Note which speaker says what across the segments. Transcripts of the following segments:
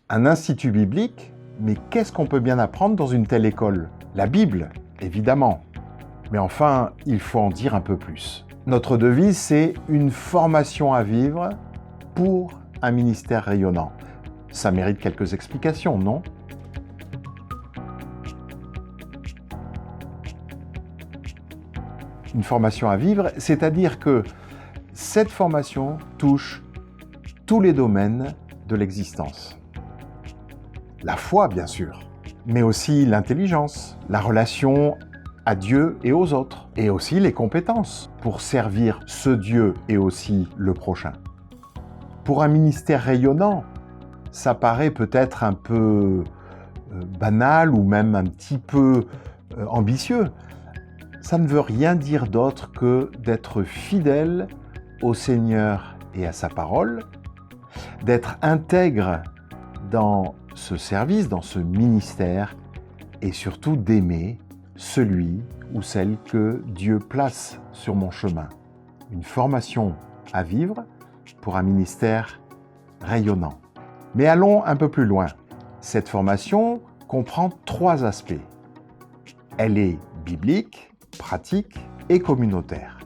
Speaker 1: Un institut biblique? Mais qu'est-ce qu'on peut bien apprendre dans une telle école? La Bible, évidemment. Mais enfin, il faut en dire un peu plus. Notre devise, c'est une formation à vivre pour un ministère rayonnant. Ça mérite quelques explications, non? Une formation à vivre, c'est-à-dire que cette formation touche tous les domaines de l'existence. La foi, bien sûr, mais aussi l'intelligence, la relation à Dieu et aux autres, et aussi les compétences pour servir ce Dieu et aussi le prochain. Pour un ministère rayonnant, ça paraît peut-être un peu banal ou même un petit peu ambitieux. Ça ne veut rien dire d'autre que d'être fidèle au Seigneur et à sa parole, d'être intègre dans ce service, dans ce ministère, et surtout d'aimer celui ou celle que Dieu place sur mon chemin. Une formation à vivre pour un ministère rayonnant. Mais allons un peu plus loin. Cette formation comprend 3 aspects. Elle est biblique, pratique et communautaire.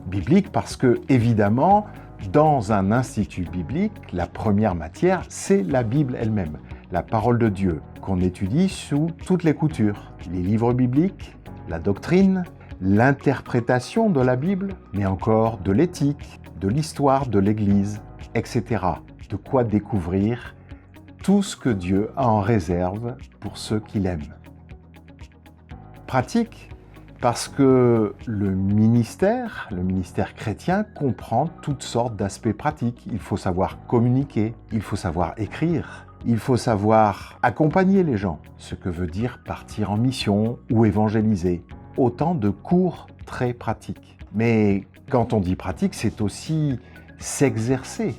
Speaker 1: Biblique parce que, évidemment, dans un institut biblique, la première matière, c'est la Bible elle-même, la parole de Dieu, qu'on étudie sous toutes les coutures. Les livres bibliques, la doctrine, l'interprétation de la Bible, mais encore de l'éthique, de l'histoire de l'Église, etc. De quoi découvrir tout ce que Dieu a en réserve pour ceux qu'il aime. Pratique, parce que le ministère chrétien comprend toutes sortes d'aspects pratiques. Il faut savoir communiquer, il faut savoir écrire, il faut savoir accompagner les gens, ce que veut dire partir en mission ou évangéliser. Autant de cours très pratiques. Mais quand on dit pratique, c'est aussi s'exercer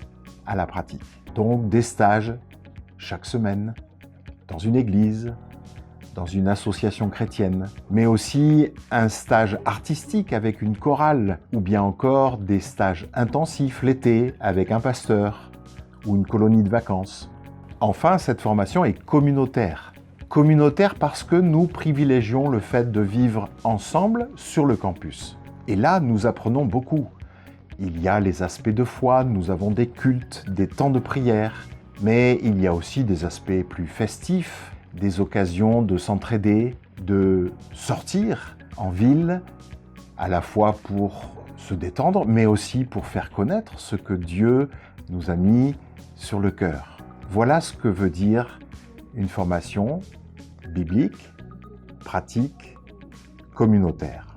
Speaker 1: à la pratique. Donc des stages chaque semaine, dans une église, dans une association chrétienne, mais aussi un stage artistique avec une chorale, ou bien encore des stages intensifs l'été avec un pasteur ou une colonie de vacances. Enfin, cette formation est communautaire. Communautaire parce que nous privilégions le fait de vivre ensemble sur le campus. Et là, nous apprenons beaucoup. Il y a les aspects de foi, nous avons des cultes, des temps de prière, mais il y a aussi des aspects plus festifs, des occasions de s'entraider, de sortir en ville, à la fois pour se détendre, mais aussi pour faire connaître ce que Dieu nous a mis sur le cœur. Voilà ce que veut dire une formation biblique, pratique, communautaire.